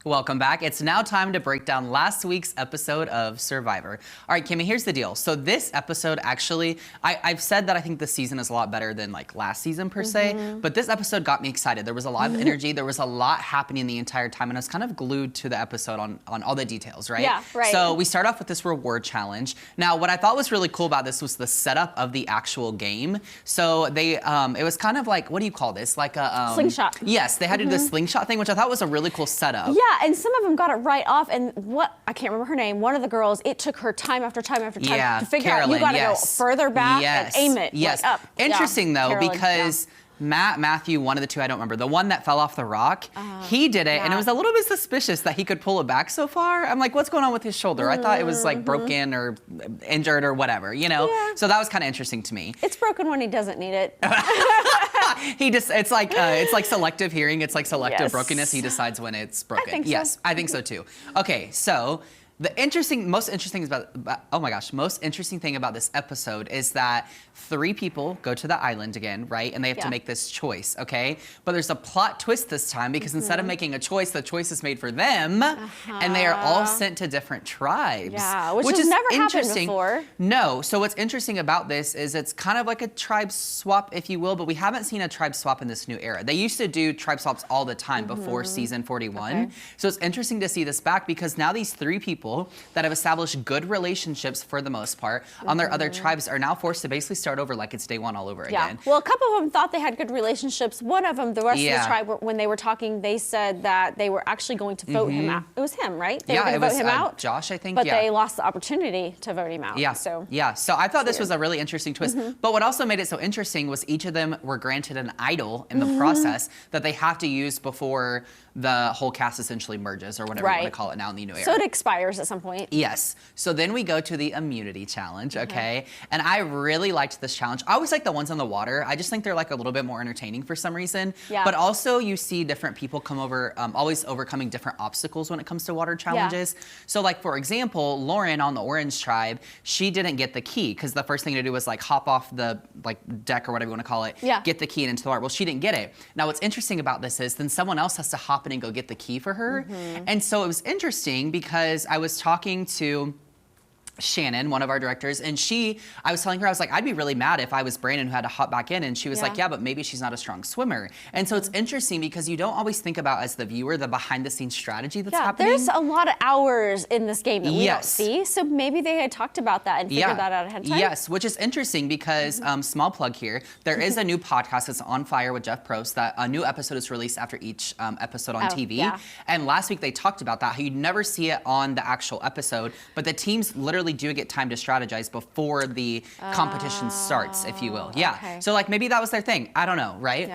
Welcome back. It's now time to break down last week's episode of Survivor. All right, Kimmy, here's the deal. So this episode actually, I've said that I think this season is a lot better than like last season per se, but this episode got me excited. There was a lot of energy. There was a lot happening the entire time, and I was kind of glued to the episode on all the details, right? Yeah, right. So we start off with this reward challenge. Now, what I thought was really cool about this was the setup of the actual game. So they, it was kind of like, what do you call this? Like a slingshot. Yes, they had to do the slingshot thing, which I thought was a really cool setup. Yeah, and some of them got it right off. And I can't remember her name. One of the girls, it took her time after time after time to figure out you got to go further back and aim it. Yes. Like up. Interesting though, Carolyn, because Matthew, one of the two, I don't remember, the one that fell off the rock, he did it, and it was a little bit suspicious that he could pull it back so far. I'm like, what's going on with his shoulder? I thought it was like broken or injured or whatever, you know? Yeah. So that was kind of interesting to me. It's broken when he doesn't need it. It's like selective hearing. It's like selective brokenness. He decides when it's broken. I think so. Yes, I think so too. Okay, so the most interesting thing about this episode is that 3 people go to the island again, right? And they have to make this choice, okay? But there's a plot twist this time because instead of making a choice, the choice is made for them, and they are all sent to different tribes. Yeah, which has never happened before. No, so what's interesting about this is it's kind of like a tribe swap, if you will, but we haven't seen a tribe swap in this new era. They used to do tribe swaps all the time before season 41. Okay. So it's interesting to see this back because now these 3 people that have established good relationships for the most part on their other tribes are now forced to basically start over like it's day one all over again. Well, a couple of them thought they had good relationships. One of them, the rest of the tribe, when they were talking, they said that they were actually going to vote him out. It was him, right? They were going to vote him out. Josh, I think. But they lost the opportunity to vote him out. Yeah. So I thought this was a really interesting twist. But what also made it so interesting was each of them were granted an idol in the process that they have to use before the whole cast essentially merges or whatever you want to call it now in the new era. So it expires at some point. Yes. So then we go to the immunity challenge, okay? And I really liked this challenge. I always like the ones on the water. I just think they're like a little bit more entertaining for some reason. Yeah. But also you see different people come over, always overcoming different obstacles when it comes to water challenges. Yeah. So like, for example, Lauren on the Orange tribe, she didn't get the key because the first thing to do was like hop off the like deck or whatever you want to call it, get the key and into the water. Well, she didn't get it. Now what's interesting about this is then someone else has to hop in and go get the key for her. And so it was interesting because I was talking to Shannon, one of our directors, and I was telling her, I was like, I'd be really mad if I was Brandon who had to hop back in, and she was like, yeah, but maybe she's not a strong swimmer. And so it's interesting because you don't always think about, as the viewer, the behind the scenes strategy that's happening. There's a lot of hours in this game that we don't see, so maybe they had talked about that and figured that out ahead of time. Yes, which is interesting because, small plug here, there is a new podcast that's On Fire with Jeff Probst that a new episode is released after each episode on TV. And last week they talked about that, how you'd never see it on the actual episode, but the teams literally do get time to strategize before the competition starts, if you will. Okay. So like maybe that was their thing. I don't know, right?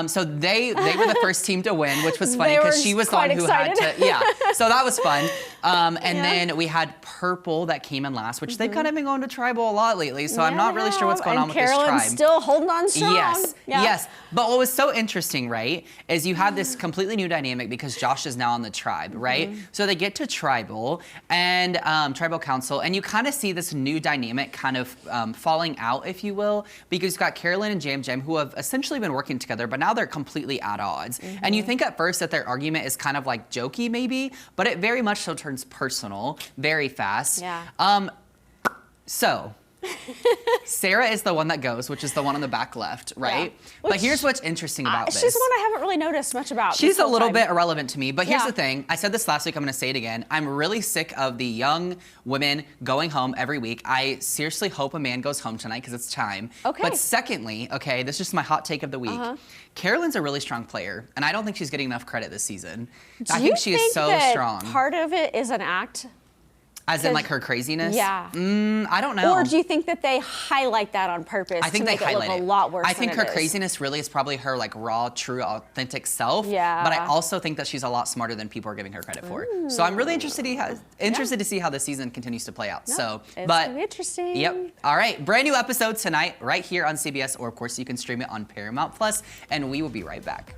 So they were the first team to win, which was funny because she was the one who had to, so that was fun. And then we had Purple that came in last, which they've kind of been going to tribal a lot lately, so I'm not really sure what's going on with this tribe. Carolyn's still holding on strong. Yes. But what was so interesting, right, is you had this completely new dynamic because Josh is now on the tribe, right? So they get to tribal and tribal council, and you kind of see this new dynamic kind of falling out, if you will, because you've got Carolyn and Jam Jam who have essentially been working together, but now they're completely at odds. And you think at first that their argument is kind of like jokey maybe, but it very much so turns personal very fast. So Sarah is the one that goes, which is the one on the back left, right? But here's what's interesting about this. She's one I haven't really noticed much about. She's a little bit irrelevant to me, but here's the thing. I said this last week, I'm gonna say it again. I'm really sick of the young women going home every week. I seriously hope a man goes home tonight because it's time. But secondly, this is just my hot take of the week. Carolyn's a really strong player, and I don't think she's getting enough credit this season. I think she is so strong. Part of it is an act? As in like her craziness? Yeah. I don't know. Or do you think that they highlight that on purpose to make it look a lot worse? I think her craziness really is probably her like raw, true, authentic self. But I also think that she's a lot smarter than people are giving her credit for. So I'm really interested to see how the season continues to play out. It's gonna be interesting. Yep. All right. Brand new episode tonight right here on CBS, or of course you can stream it on Paramount Plus, and we will be right back.